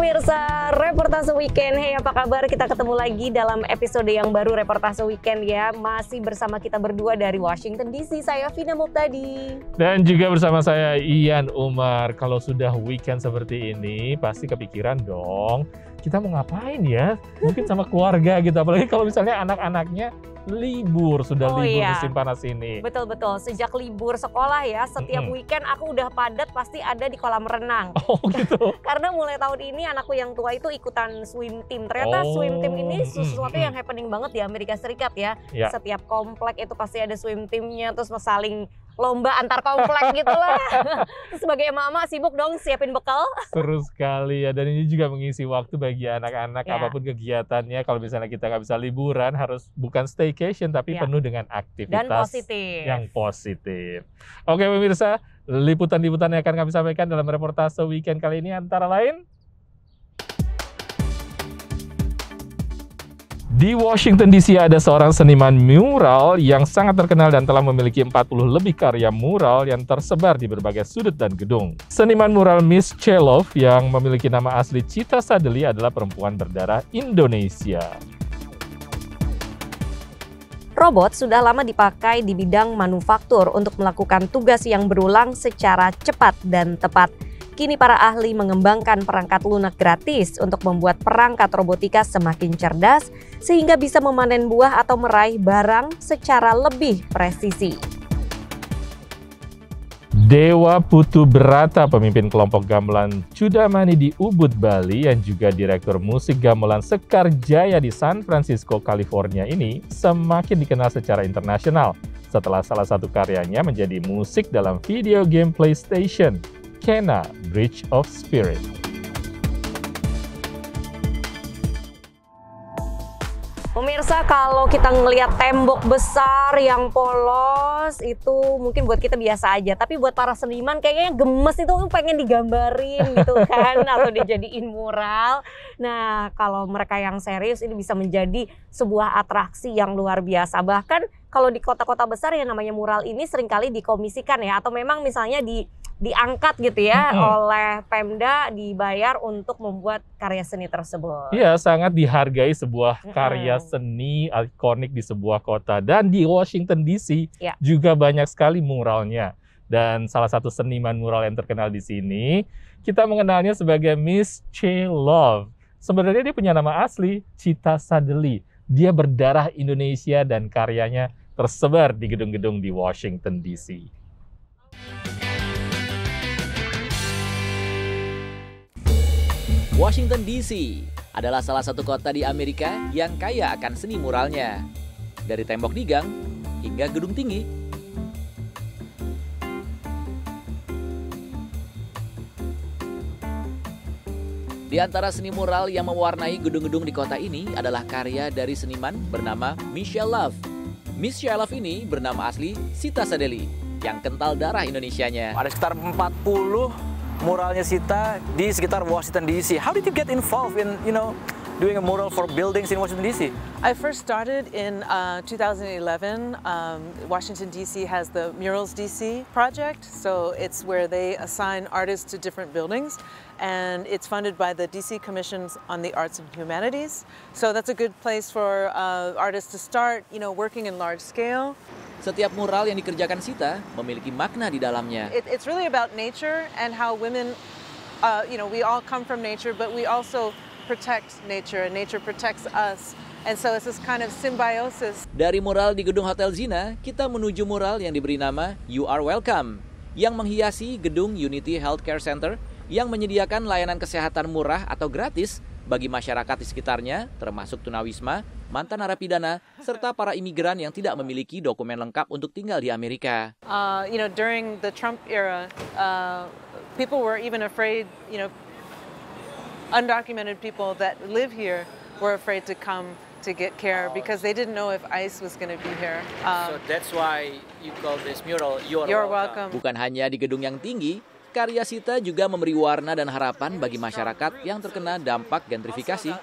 pemirsa Reportase Weekend. Hey, apa kabar? Kita ketemu lagi dalam episode yang baru Reportase Weekend ya. Masih bersama kita berdua dari Washington DC. Saya Vina Muptadi. Dan juga bersama saya Ian Umar. Kalau sudah weekend seperti ini pasti kepikiran dong, kita mau ngapain ya? Mungkin sama keluarga gitu. Apalagi kalau misalnya anak-anaknya libur, sudah libur musim panas ini. Betul-betul, sejak libur sekolah ya, setiap weekend aku udah padat pasti ada di kolam renang. Oh gitu? Karena mulai tahun ini anakku yang tua itu ikutan swim team. Ternyata swim team ini sesuatu yang happening banget di Amerika Serikat ya. Setiap komplek itu pasti ada swim teamnya, terus saling lomba antar komplek gitu lah. Sebagai emak-emak sibuk dong siapin bekal. Seru sekali ya, dan ini juga mengisi waktu bagi anak-anak apapun kegiatannya. Kalau misalnya kita nggak bisa liburan, harus bukan staycation tapi penuh dengan aktivitas yang positif. Oke pemirsa, liputan-liputan yang akan kami sampaikan dalam Reportase Weekend kali ini antara lain: di Washington DC ada seorang seniman mural yang sangat terkenal dan telah memiliki 40 lebih karya mural yang tersebar di berbagai sudut dan gedung. Seniman mural Miss Chelov yang memiliki nama asli Chita Sadeli adalah perempuan berdarah Indonesia. Robot sudah lama dipakai di bidang manufaktur untuk melakukan tugas yang berulang secara cepat dan tepat. Kini para ahli mengembangkan perangkat lunak gratis untuk membuat perangkat robotika semakin cerdas sehingga bisa memanen buah atau meraih barang secara lebih presisi. Dewa Putu Brata, pemimpin kelompok gamelan Cudamani di Ubud, Bali, yang juga direktur musik gamelan Sekar Jaya di San Francisco, California ini semakin dikenal secara internasional setelah salah satu karyanya menjadi musik dalam video game PlayStation, Kena Bridge of Spirit. Pemirsa, kalau kita ngelihat tembok besar yang polos itu mungkin buat kita biasa aja, tapi buat para seniman kayaknya gemes, itu pengen digambarin gitu kan, atau dijadiin mural. Nah, kalau mereka yang serius ini bisa menjadi sebuah atraksi yang luar biasa. Bahkan kalau di kota-kota besar yang namanya mural ini seringkali dikomisikan ya, atau memang misalnya diangkat gitu ya oleh Pemda, dibayar untuk membuat karya seni tersebut. Iya, sangat dihargai sebuah karya seni ikonik di sebuah kota. Dan di Washington DC juga banyak sekali muralnya. Dan salah satu seniman mural yang terkenal di sini, kita mengenalnya sebagai Miss Chelov. Sebenarnya dia punya nama asli Chita Sadeli. Dia berdarah Indonesia dan karyanya tersebar di gedung-gedung di Washington DC. Washington DC adalah salah satu kota di Amerika yang kaya akan seni muralnya. Dari tembok di gang hingga gedung tinggi. Di antara seni mural yang mewarnai gedung-gedung di kota ini adalah karya dari seniman bernama Miss Chelov. Miss Chelov ini bernama asli Chita Sadeli yang kental darah Indonesianya. Ada sekitar 40 muralnya Chita di sekitar Washington DC. How did you get involved in, doing a mural for buildings in Washington DC? I first started in 2011. Washington DC has the Murals DC project, so it's where they assign artists to different buildings, and it's funded by the DC Commissions on the Arts and Humanities. So that's a good place for artists to start, working in large scale. Setiap mural yang dikerjakan Chita memiliki makna di dalamnya. It's really about nature and how women, we all come from nature, but we also protect nature and nature protects us. And so it's this kind of symbiosis. Dari mural di gedung Hotel Zina, kita menuju mural yang diberi nama You Are Welcome, yang menghiasi gedung Unity Healthcare Center yang menyediakan layanan kesehatan murah atau gratis bagi masyarakat di sekitarnya, termasuk tunawisma, mantan narapidana, serta para imigran yang tidak memiliki dokumen lengkap untuk tinggal di Amerika. During the Trump era, people were even afraid, undocumented people that live here were afraid to come to get care because they didn't know if ICE was going to be here. So that's why you call this mural You're Welcome. Bukan hanya di gedung yang tinggi, karya Chita juga memberi warna dan harapan bagi masyarakat yang terkena dampak gentrifikasi.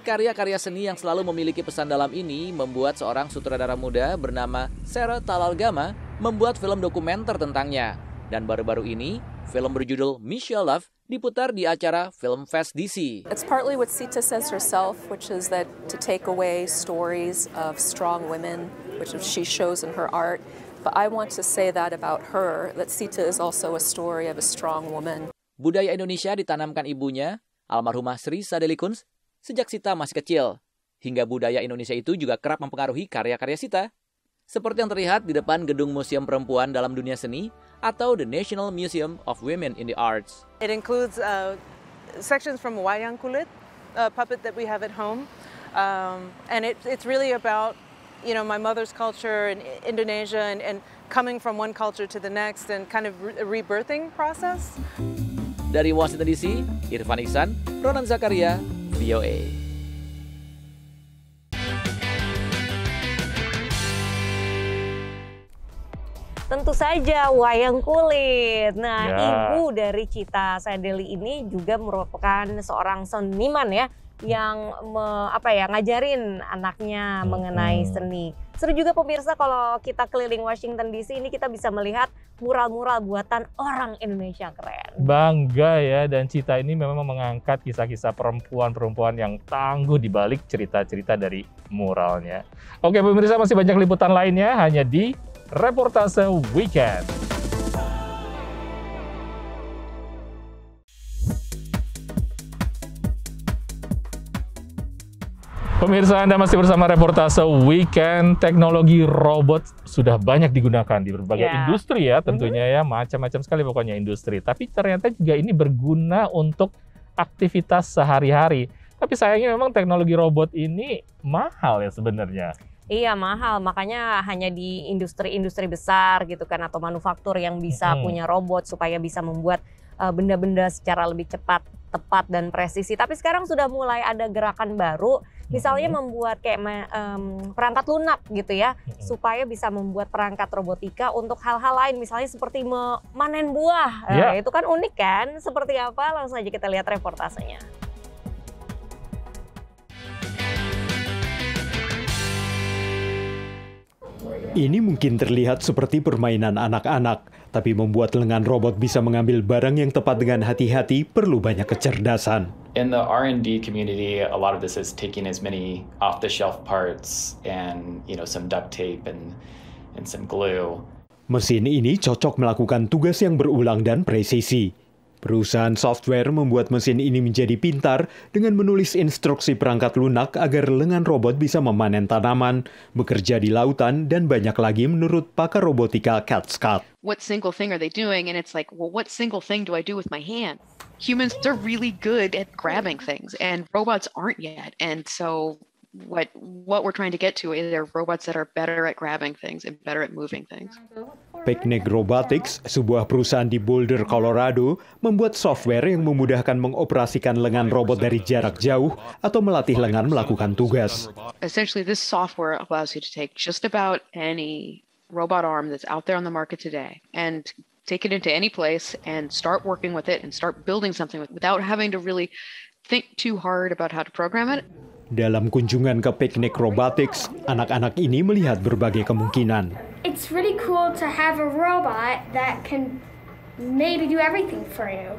Karya-karya seni yang selalu memiliki pesan dalam ini membuat seorang sutradara muda bernama Sarah Talalgama membuat film dokumenter tentangnya. Dan baru-baru ini, film berjudul Miss You Love diputar di acara Film Fest DC. It's partly what Sita says herself, which is that to take away stories of strong women, which she shows in her art. But I want to say that about her, that Sita is also a story of a strong woman. Budaya Indonesia ditanamkan ibunya, almarhumah Sri Sadeli Kunz, sejak Sita masih kecil. Hingga budaya Indonesia itu juga kerap mempengaruhi karya-karya Sita. Seperti yang terlihat di depan Gedung Museum Perempuan dalam Dunia Seni atau The National Museum of Women in the Arts. It includes sections from wayang kulit, a puppet that we have at home. And it's really about, you know, my mother's culture in Indonesia and coming from one culture to the next and kind of a rebirthing process. Dari Washington DC, Irfan Iksan, Ronan Zakaria, VOA. Tentu saja wayang kulit. Nah, Ya. ibu dari Cita Sadeli ini juga merupakan seorang seniman ya yang ngajarin anaknya mengenai seni. Seru juga pemirsa kalau kita keliling Washington DC ini kita bisa melihat mural-mural buatan orang Indonesia, keren. Bangga ya, dan Cita ini memang mengangkat kisah-kisah perempuan-perempuan yang tangguh di balik cerita-cerita dari muralnya. Oke pemirsa, masih banyak liputan lainnya hanya di Reportase Weekend. Pemirsa, Anda masih bersama Reportase Weekend. Teknologi robot sudah banyak digunakan di berbagai industri ya, tentunya ya, macam-macam sekali pokoknya industri. Tapi ternyata juga ini berguna untuk aktivitas sehari-hari. Tapi sayangnya memang teknologi robot ini mahal ya sebenarnya. Iya, mahal, makanya hanya di industri-industri besar gitu kan, atau manufaktur yang bisa punya robot supaya bisa membuat benda-benda secara lebih cepat, tepat, dan presisi. Tapi sekarang sudah mulai ada gerakan baru, misalnya membuat kayak perangkat lunak gitu ya, supaya bisa membuat perangkat robotika untuk hal-hal lain, misalnya seperti memanen buah. Itu kan unik kan, seperti apa? Langsung aja kita lihat reportasenya. Ini mungkin terlihat seperti permainan anak-anak, tapi membuat lengan robot bisa mengambil barang yang tepat dengan hati-hati perlu banyak kecerdasan. In the R&D community, a lot of this is taking as many off-the-shelf parts and, some duct tape and some glue. Mesin ini cocok melakukan tugas yang berulang dan presisi. Perusahaan software membuat mesin ini menjadi pintar dengan menulis instruksi perangkat lunak agar lengan robot bisa memanen tanaman, bekerja di lautan, dan banyak lagi menurut pakar robotika Kat Scott. What single thing are they doing? And it's like, well, what single thing do I do with my hand? Humans, they're really good at grabbing things, and robots aren't yet. And so what we're trying to get to is there are robots that are better at grabbing things and better at moving things. Picnic Robotics, sebuah perusahaan di Boulder, Colorado, membuat software yang memudahkan mengoperasikan lengan robot dari jarak jauh atau melatih lengan melakukan tugas. Essentially, this software allows you to take just about any robot arm that's out there on the market today and take it into any place and start working with it and start building something without having to really think too hard about how to program it. Dalam kunjungan ke Picnic Robotics, anak-anak ini melihat berbagai kemungkinan. It's really cool to have a robot that can maybe do everything for you.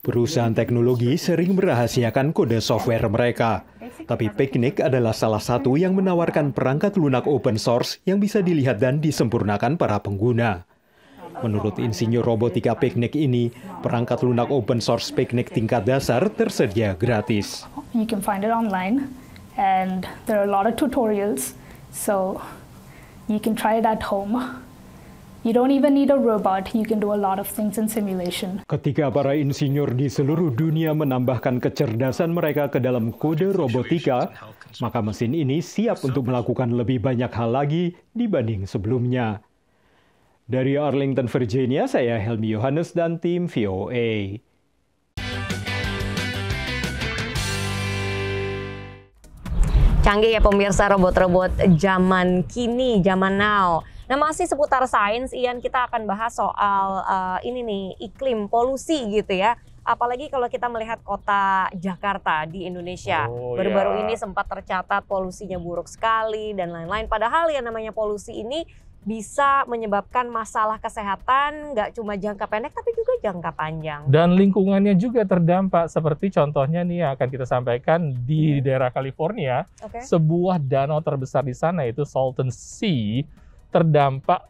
Perusahaan teknologi sering merahasiakan kode software mereka. Tapi Picnic adalah salah satu yang menawarkan perangkat lunak open source yang bisa dilihat dan disempurnakan para pengguna. Menurut insinyur robotika Picnic ini, perangkat lunak open source Picnic tingkat dasar tersedia gratis. You can find it online and there are a lot of tutorials, so you can try it at home. You don't even need a robot, you can do a lot of things in simulation. Ketika para insinyur di seluruh dunia menambahkan kecerdasan mereka ke dalam kode robotika, maka mesin ini siap untuk melakukan lebih banyak hal lagi dibanding sebelumnya. Dari Arlington, Virginia, saya Helmi Yohanes dan tim VOA. Canggih ya pemirsa robot-robot zaman kini, zaman now. Nah masih seputar sains, Ian, kita akan bahas soal ini nih, iklim, polusi gitu ya. Apalagi kalau kita melihat kota Jakarta di Indonesia. Baru-baru ini sempat tercatat polusinya buruk sekali dan lain-lain. Padahal yang namanya polusi ini bisa menyebabkan masalah kesehatan nggak cuma jangka pendek tapi juga jangka panjang. Dan lingkungannya juga terdampak, seperti contohnya nih yang akan kita sampaikan di daerah California. Sebuah danau terbesar di sana yaitu Salton Sea terdampak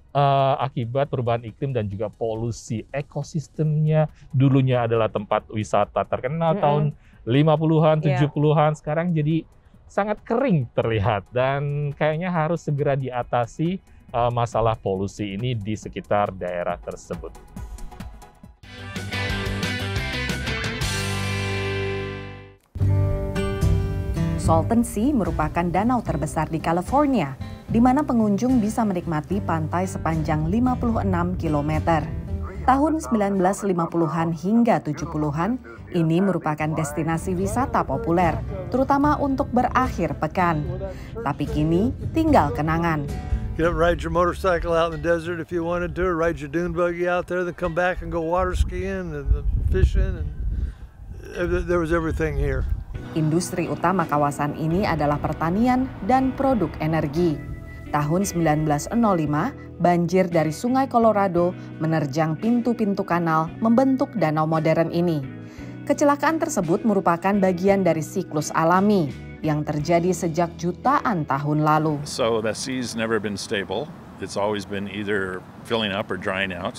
akibat perubahan iklim dan juga polusi. Ekosistemnya dulunya adalah tempat wisata terkenal tahun 50-an, 70-an, sekarang jadi sangat kering terlihat dan kayaknya harus segera diatasi masalah polusi ini di sekitar daerah tersebut. Salton Sea merupakan danau terbesar di California, di mana pengunjung bisa menikmati pantai sepanjang 56 km. Tahun 1950-an hingga 70-an, ini merupakan destinasi wisata populer, terutama untuk berakhir pekan. Tapi kini tinggal kenangan. Get up and ride your motorcycle out in the desert if you wanted to, or ride your dune buggy out there, then come back and go water skiing and fishing, and there was everything here. Industri utama kawasan ini adalah pertanian dan produk energi. Tahun 1905, banjir dari Sungai Colorado menerjang pintu-pintu kanal membentuk danau modern ini. Kecelakaan tersebut merupakan bagian dari siklus alami yang terjadi sejak jutaan tahun lalu. So the sea's never been stable. It's always been either filling up or drying out.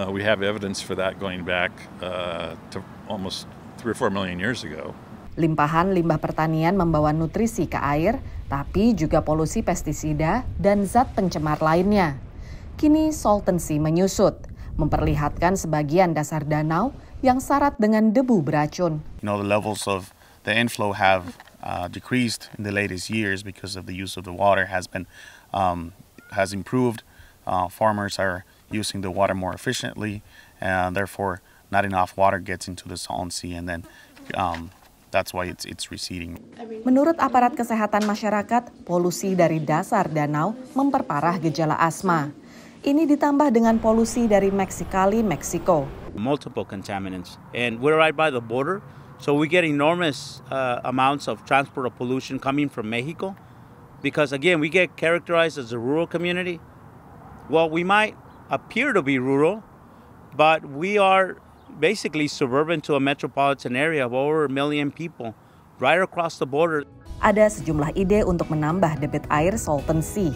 We have evidence for that going back to almost 3 or 4 million years ago. Limpahan limbah pertanian membawa nutrisi ke air, tapi juga polusi pestisida dan zat pencemar lainnya. Kini Salton Sea menyusut, memperlihatkan sebagian dasar danau yang syarat dengan debu beracun. The levels of the inflow have decreased in the latest years because of the use of the water has improved. Farmers are using the water more efficiently, and therefore not enough water gets into the Salton Sea, and then that's why it's receding. Menurut aparat kesehatan masyarakat, polusi dari dasar danau memperparah gejala asma. Ini ditambah dengan polusi dari Mexicali, Meksiko. Multiple contaminants, and we're right by the border, so we get enormous amounts of transport of pollution coming from Mexico, because again, we get characterized as a rural community. Well, we might appear to be rural, but we are basically suburban to a metropolitan area of over 1 million people right across the border. Ada sejumlah ide untuk menambah debit air Salton Sea.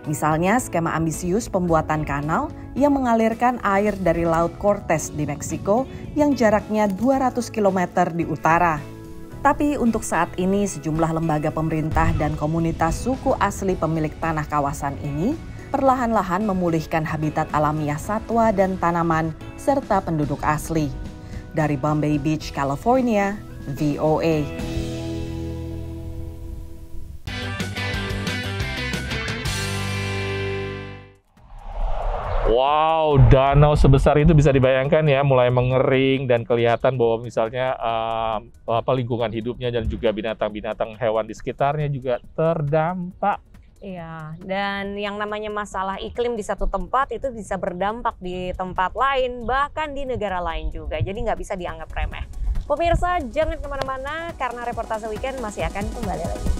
Misalnya skema ambisius pembuatan kanal yang mengalirkan air dari Laut Cortez di Meksiko yang jaraknya 200 km di utara. Tapi untuk saat ini sejumlah lembaga pemerintah dan komunitas suku asli pemilik tanah kawasan ini perlahan-lahan memulihkan habitat alamiah satwa dan tanaman serta penduduk asli. Dari Bombay Beach, California, VOA. Wow, danau sebesar itu bisa dibayangkan ya, mulai mengering dan kelihatan bahwa misalnya lingkungan hidupnya dan juga binatang-binatang hewan di sekitarnya juga terdampak. Iya, dan yang namanya masalah iklim di satu tempat itu bisa berdampak di tempat lain, bahkan di negara lain juga. Jadi nggak bisa dianggap remeh. Pemirsa, jangan kemana-mana karena reportase weekend masih akan kembali lagi.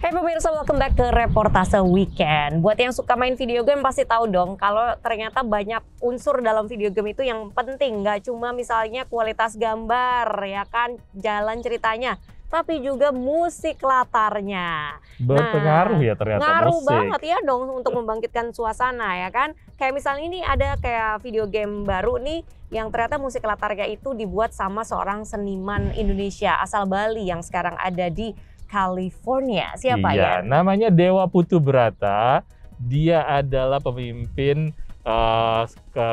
Hai pemirsa, welcome back ke reportase weekend. Buat yang suka main video game pasti tahu dong kalau ternyata banyak unsur dalam video game itu yang penting. Nggak cuma misalnya kualitas gambar, ya kan, jalan ceritanya, tapi juga musik latarnya. Berpengaruh ya ternyata ngaruh musik. Banget ya dong untuk membangkitkan suasana ya kan. Kayak misalnya ini ada kayak video game baru nih yang ternyata musik latarnya itu dibuat sama seorang seniman Indonesia asal Bali yang sekarang ada di California. Siapa ya? Namanya Dewa Putu Brata. Dia adalah pemimpin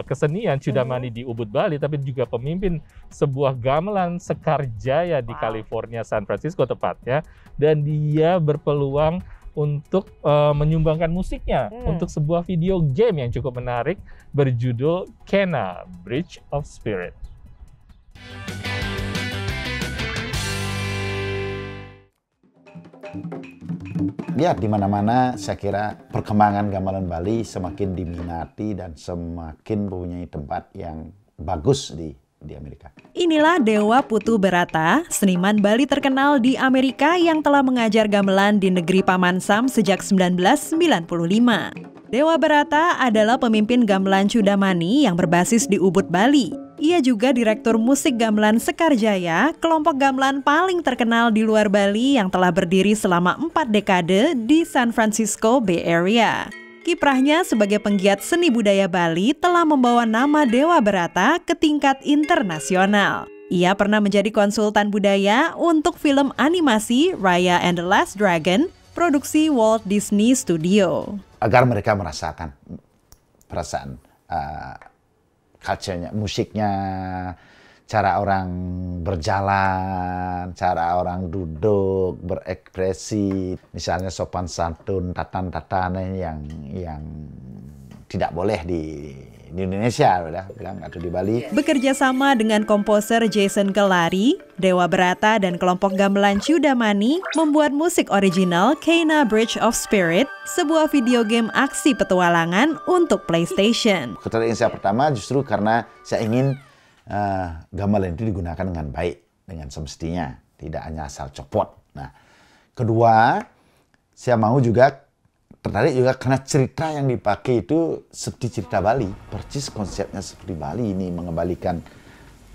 kesenian Cudamani di Ubud, Bali, tapi juga pemimpin sebuah gamelan Sekar Jaya di California, San Francisco tepatnya. Dan dia berpeluang untuk menyumbangkan musiknya untuk sebuah video game yang cukup menarik berjudul Kena, Bridge of Spirit. Ya, di mana-mana saya kira perkembangan gamelan Bali semakin diminati dan semakin mempunyai tempat yang bagus di di Amerika. Inilah Dewa Putu Berata, seniman Bali terkenal di Amerika yang telah mengajar gamelan di negeri Paman Sam sejak 1995. Dewa Berata adalah pemimpin gamelan Cudamani yang berbasis di Ubud, Bali. Ia juga direktur musik gamelan Sekarjaya, kelompok gamelan paling terkenal di luar Bali yang telah berdiri selama 4 dekade di San Francisco Bay Area. Kiprahnya sebagai penggiat seni budaya Bali telah membawa nama Dewa Berata ke tingkat internasional. Ia pernah menjadi konsultan budaya untuk film animasi Raya and the Last Dragon, produksi Walt Disney Studio. Agar mereka merasakan perasaan culture-nya, musiknya, cara orang berjalan, cara orang duduk, berekspresi, misalnya sopan santun, tatan-tatan yang tidak boleh di Indonesia, udah bilang, atau di Bali. Bekerja sama dengan komposer Jason Kelari, Dewa Berata dan kelompok gamelan Cudamani membuat musik original Kena Bridge of Spirit, sebuah video game aksi petualangan untuk PlayStation. Ketertarikan saya pertama justru karena saya ingin gamelan itu digunakan dengan baik, dengan semestinya, tidak hanya asal copot. Nah, kedua, saya mau juga tertarik juga karena cerita yang dipakai itu seperti cerita Bali, persis konsepnya seperti Bali ini, mengembalikan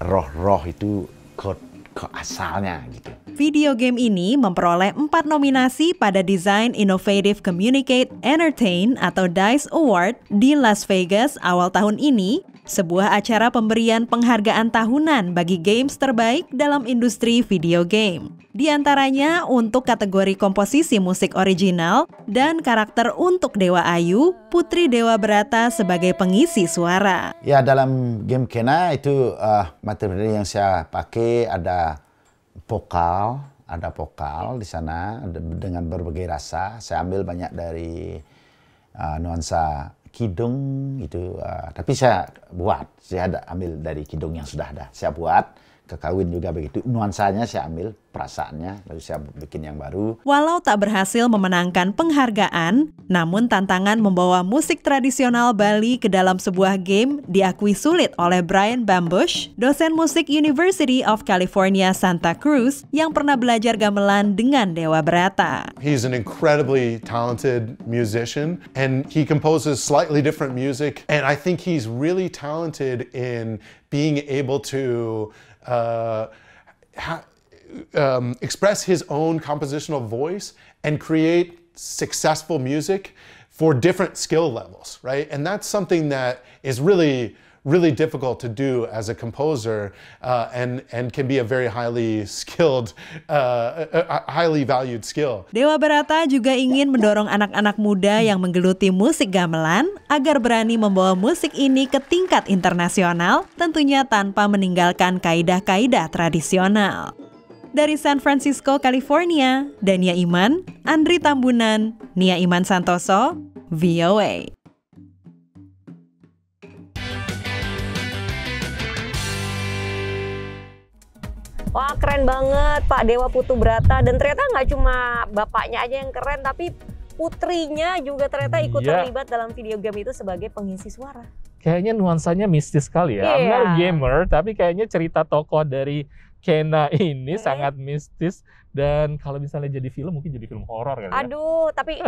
roh-roh itu ke asalnya gitu. Video game ini memperoleh 4 nominasi pada Design Innovative Communicate Entertain atau DICE Award di Las Vegas awal tahun ini, sebuah acara pemberian penghargaan tahunan bagi games terbaik dalam industri video game. Di antaranya untuk kategori komposisi musik original dan karakter untuk Dewa Ayu, Putri Dewa Berata sebagai pengisi suara. Ya, dalam game Kena itu materi yang saya pakai ada vokal di sana dengan berbagai rasa. Saya ambil banyak dari nuansa kidung itu, tapi saya ada ambil dari kidung yang sudah ada. Saya buat, kekawin juga begitu. Nuansanya saya ambil, perasaannya, lalu saya bikin yang baru. Walau tak berhasil memenangkan penghargaan, namun tantangan membawa musik tradisional Bali ke dalam sebuah game diakui sulit oleh Brian Bambush, dosen musik University of California Santa Cruz yang pernah belajar gamelan dengan Dewa Berata. He's an incredibly talented musician and he composes slightly different music, and I think he's really talented in being able to express his own compositional voice and create successful music for different skill levels, right? And that's something that is really difficult to do as a composer, and can be a very highly skilled, highly valued skill. Dewa Berata juga ingin mendorong anak-anak muda yang menggeluti musik gamelan agar berani membawa musik ini ke tingkat internasional, tentunya tanpa meninggalkan kaidah-kaidah tradisional. Dari San Francisco, California, Dania Iman, Andri Tambunan, Nia Iman Santoso, VOA. Wah, keren banget Pak Dewa Putu Berata, dan ternyata nggak cuma bapaknya aja yang keren, tapi putrinya juga ternyata ikut terlibat dalam video game itu sebagai pengisi suara. Kayaknya nuansanya mistis sekali ya. I'm not a gamer, tapi kayaknya cerita tokoh dari Kena ini sangat mistis, dan kalau misalnya jadi film mungkin jadi film horor kali ya. Aduh, tapi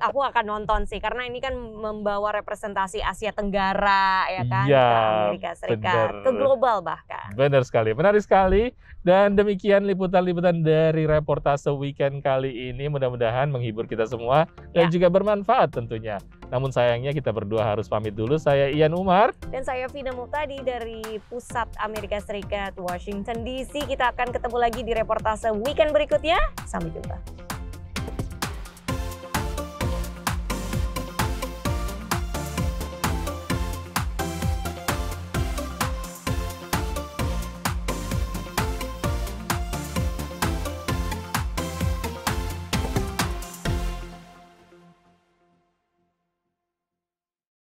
aku akan nonton sih, karena ini kan membawa representasi Asia Tenggara ya kan, ke Amerika Serikat, ke global bahkan. Benar sekali, menarik sekali. Dan demikian liputan-liputan dari reportase weekend kali ini, mudah-mudahan menghibur kita semua dan juga bermanfaat tentunya. Namun sayangnya kita berdua harus pamit dulu. Saya Ian Umar. Dan saya Vina Muhtadi dari Pusat Amerika Serikat, Washington DC. Kita akan ketemu lagi di reportase weekend berikutnya. Sampai jumpa.